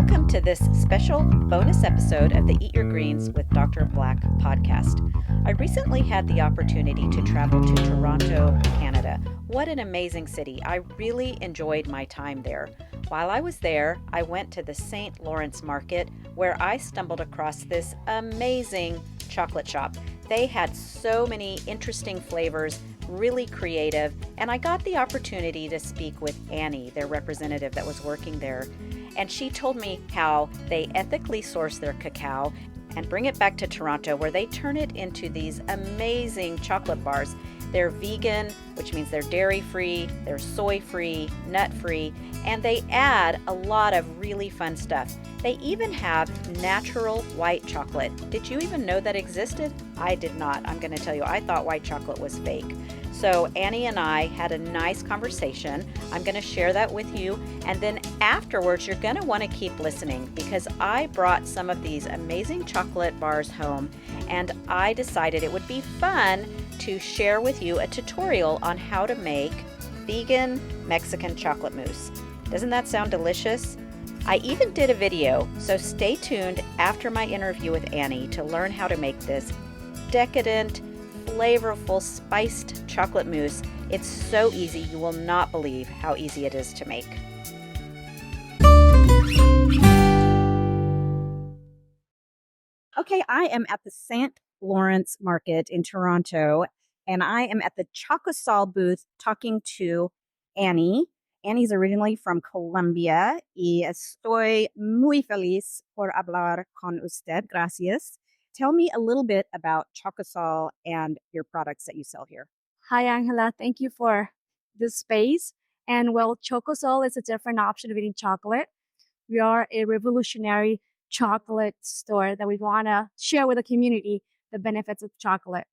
Welcome to this special bonus episode of the Eat Your Greens with Dr. Black podcast. I recently had the opportunity to travel to Toronto, Canada. What an amazing city. I really enjoyed my time there. While I was there, I went to the St. Lawrence Market where I stumbled across this amazing chocolate shop. They had so many interesting flavors, really creative, and I got the opportunity to speak with Annie, their representative that was working there. And she told me how they ethically source their cacao and bring it back to Toronto, where they turn it into these amazing chocolate bars. They're vegan, which means they're dairy-free, they're soy-free, nut-free, and they add a lot of really fun stuff. They even have natural white chocolate. Did you even know that existed? I did not. I'm going to tell you, I thought white chocolate was fake. So Annie and I had a nice conversation. I'm going to share that with you. And then afterwards, you're going to want to keep listening because I brought some of these amazing chocolate bars home and I decided it would be fun to share with you a tutorial on how to make vegan Mexican chocolate mousse. Doesn't that sound delicious? I even did a video, so stay tuned after my interview with Annie to learn how to make this decadent, flavorful, spiced chocolate mousse. It's so easy, you will not believe how easy it is to make. Okay, I am at the St. Lawrence Market in Toronto, and I am at the Chocosol booth talking to Annie. Annie's originally from Colombia y estoy muy feliz por hablar con usted. Gracias. Tell me a little bit about Chocosol and your products that you sell here. Hi, Angela. Thank you for this space. And well, Chocosol is a different option of eating chocolate. We are a revolutionary chocolate store that we want to share with the community the benefits of chocolate.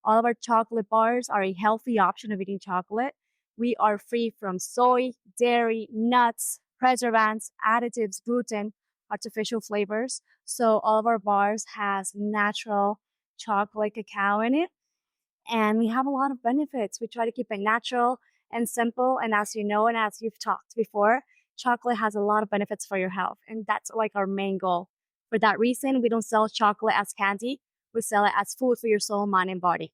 All of our chocolate bars are a healthy option of eating chocolate. We are free from soy, dairy, nuts, preservatives, additives, gluten, artificial flavors. So all of our bars has natural chocolate cacao in it. And we have a lot of benefits. We try to keep it natural and simple. And as you know, and as you've talked before, chocolate has a lot of benefits for your health. And that's like our main goal. For that reason, we don't sell chocolate as candy. We sell it as food for your soul, mind, and body.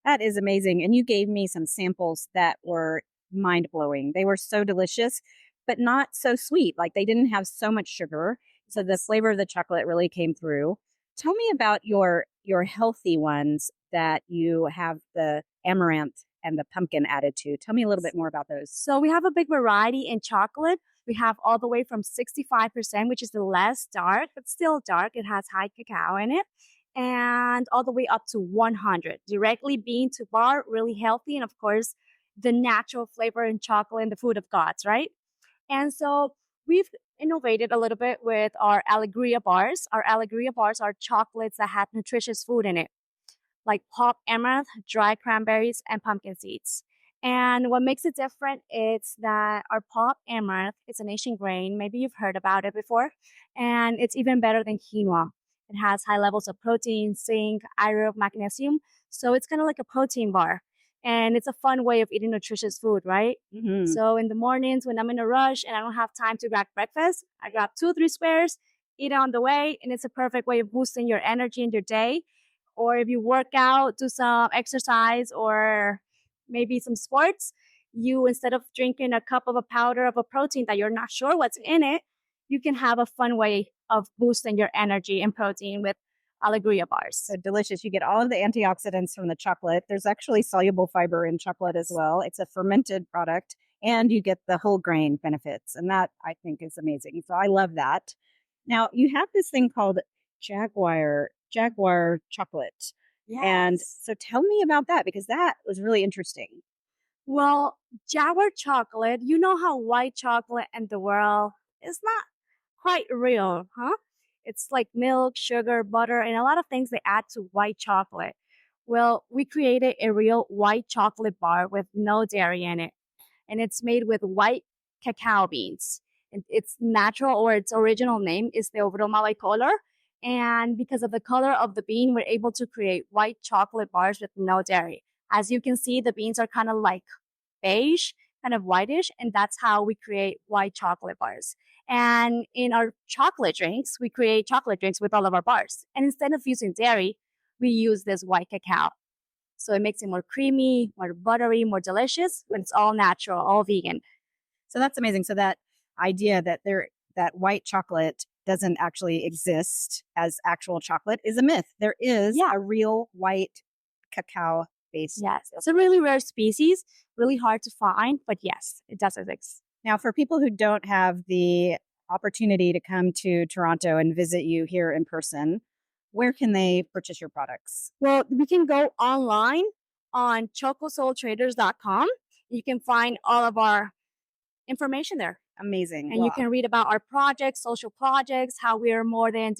That is amazing. And you gave me some samples that were mind-blowing. They were so delicious, but not so sweet. Like they didn't have so much sugar. So the flavor of the chocolate really came through. Tell me about your healthy ones that you have the amaranth and the pumpkin added to. Tell me a little bit more about those. So we have a big variety in chocolate. We have all the way from 65%, which is the less dark, but still dark. It has high cacao in it. And all the way up to 100. Directly bean to bar, really healthy. And of course, the natural flavor in chocolate and the food of gods, right? And so we've innovated a little bit with our Alegria bars. Our Alegria bars are chocolates that have nutritious food in it, like pop amaranth, dry cranberries, and pumpkin seeds. And what makes it different is that our pop amaranth is an Asian grain. Maybe you've heard about it before. And it's even better than quinoa. It has high levels of protein, zinc, iron, magnesium. So it's kind of like a protein bar. And it's a fun way of eating nutritious food, right? Mm-hmm. So in the mornings when I'm in a rush and I don't have time to grab breakfast, I grab 2-3 squares, eat it on the way, and it's a perfect way of boosting your energy in your day. Or if you work out, do some exercise or maybe some sports, you, instead of drinking a cup of a powder of a protein that you're not sure what's in it, you can have a fun way of boosting your energy and protein with Alegria bars. So delicious. You get all of the antioxidants from the chocolate. There's actually soluble fiber in chocolate as well. It's a fermented product and you get the whole grain benefits. And that I think is amazing. So I love that. Now you have this thing called Jaguar chocolate. Yes. And so tell me about that because that was really interesting. Well, Jaguar chocolate, you know how white chocolate in the world is not quite real, huh? It's like milk, sugar, butter, and a lot of things they add to white chocolate. Well, we created a real white chocolate bar with no dairy in it. And it's made with white cacao beans. And its natural or its original name is the Obroma bicolor. And because of the color of the bean, we're able to create white chocolate bars with no dairy. As you can see, the beans are kind of like beige, kind of whitish, and that's how we create white chocolate bars. And in our chocolate drinks, we create chocolate drinks with all of our bars. And instead of using dairy, we use this white cacao. So it makes it more creamy, more buttery, more delicious, but it's all natural, all vegan. So that's amazing. So that idea that that white chocolate doesn't actually exist as actual chocolate is a myth. There is a real white cacao base. Yes, it's a really rare species, really hard to find, but yes, it does exist. Now, for people who don't have the opportunity to come to Toronto and visit you here in person, where can they purchase your products? Well, we can go online on chocosoltraders.com. You can find all of our information there. Amazing. And you can read about our projects, social projects, how we are more than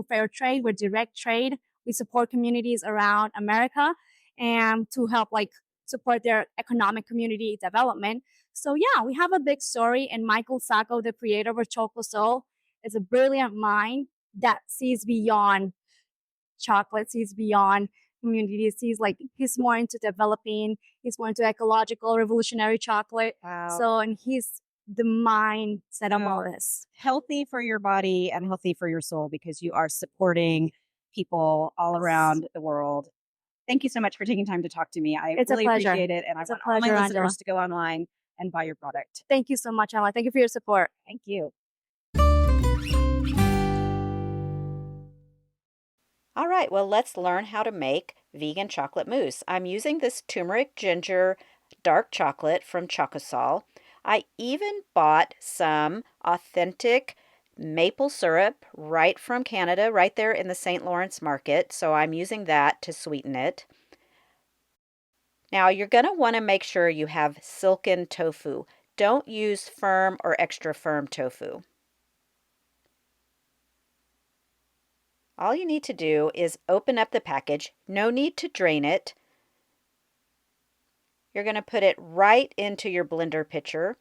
fair trade. We're direct trade. We support communities around America and to help support their economic community development. So yeah, we have a big story. And Michael Sacco, the creator of Chocosol, is a brilliant mind that sees beyond chocolate, sees beyond community, he's more into developing, he's more into ecological, revolutionary chocolate. Wow. So, and he's the mindset of all this. Healthy for your body and healthy for your soul because you are supporting people all around the world. Thank you so much for taking time to talk to me. I really appreciate it. And I want all my listeners to go online and buy your product. Thank you so much, Emma. Thank you for your support. Thank you. All right, well, let's learn how to make vegan chocolate mousse. I'm using this turmeric-ginger dark chocolate from Chocosol. I even bought some authentic maple syrup right from Canada, right there in the St. Lawrence market, so I'm using that to sweeten it. Now, you're going to want to make sure you have silken tofu. Don't use firm or extra firm tofu. All you need to do is open up the package. No need to drain it. You're going to put it right into your blender pitcher.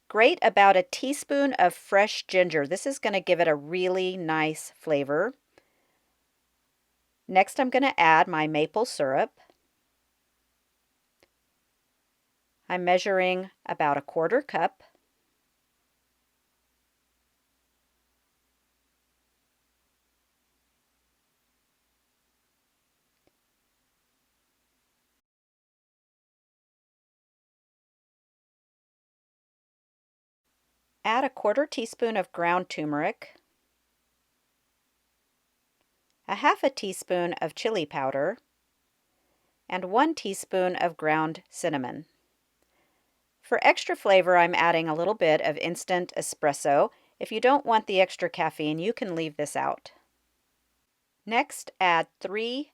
Grate about a teaspoon of fresh ginger. This is going to give it a really nice flavor. Next, I'm going to add my maple syrup. I'm measuring about a 1/4 cup. Add a 1/4 teaspoon of ground turmeric, a 1/2 teaspoon of chili powder, and 1 teaspoon of ground cinnamon. For extra flavor, I'm adding a little bit of instant espresso. If you don't want the extra caffeine, you can leave this out. Next, add 3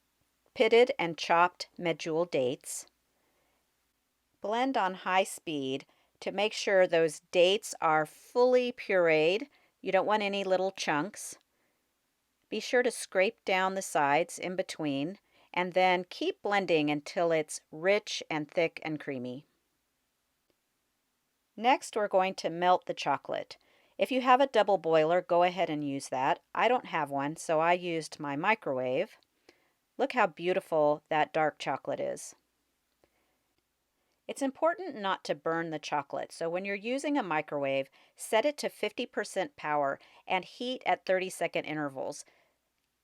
pitted and chopped Medjool dates. Blend on high speed to make sure those dates are fully pureed. You don't want any little chunks. Be sure to scrape down the sides in between, and then keep blending until it's rich and thick and creamy. Next, we're going to melt the chocolate. If you have a double boiler, go ahead and use that. I don't have one, so I used my microwave. Look how beautiful that dark chocolate is. It's important not to burn the chocolate, so when you're using a microwave, set it to 50% power and heat at 30-second intervals.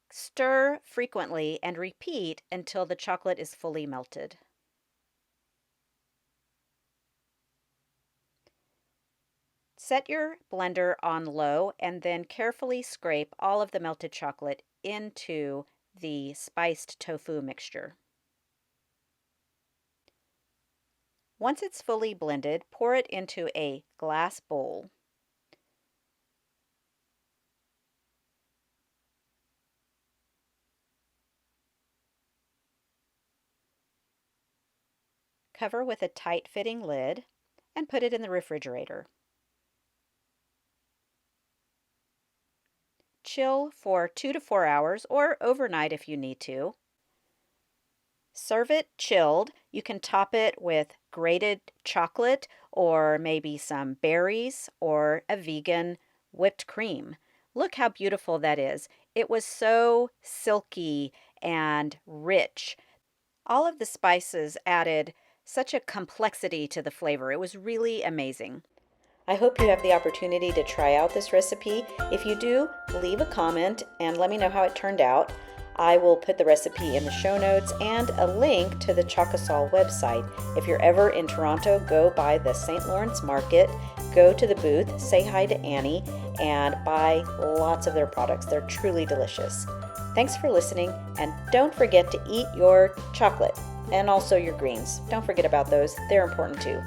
Stir frequently and repeat until the chocolate is fully melted. Set your blender on low and then carefully scrape all of the melted chocolate into the spiced tofu mixture. Once it's fully blended, pour it into a glass bowl. Cover with a tight-fitting lid and put it in the refrigerator. Chill for 2 to 4 hours or overnight if you need to. Serve it chilled. You can top it with grated chocolate or maybe some berries or a vegan whipped cream. Look how beautiful that is. It was so silky and rich. All of the spices added such a complexity to the flavor. It was really amazing. I hope you have the opportunity to try out this recipe. If you do, leave a comment and let me know how it turned out. I will put the recipe in the show notes and a link to the Chocosol website. If you're ever in Toronto, go by the St. Lawrence Market, go to the booth, say hi to Annie, and buy lots of their products. They're truly delicious. Thanks for listening, and don't forget to eat your chocolate and also your greens. Don't forget about those. They're important too.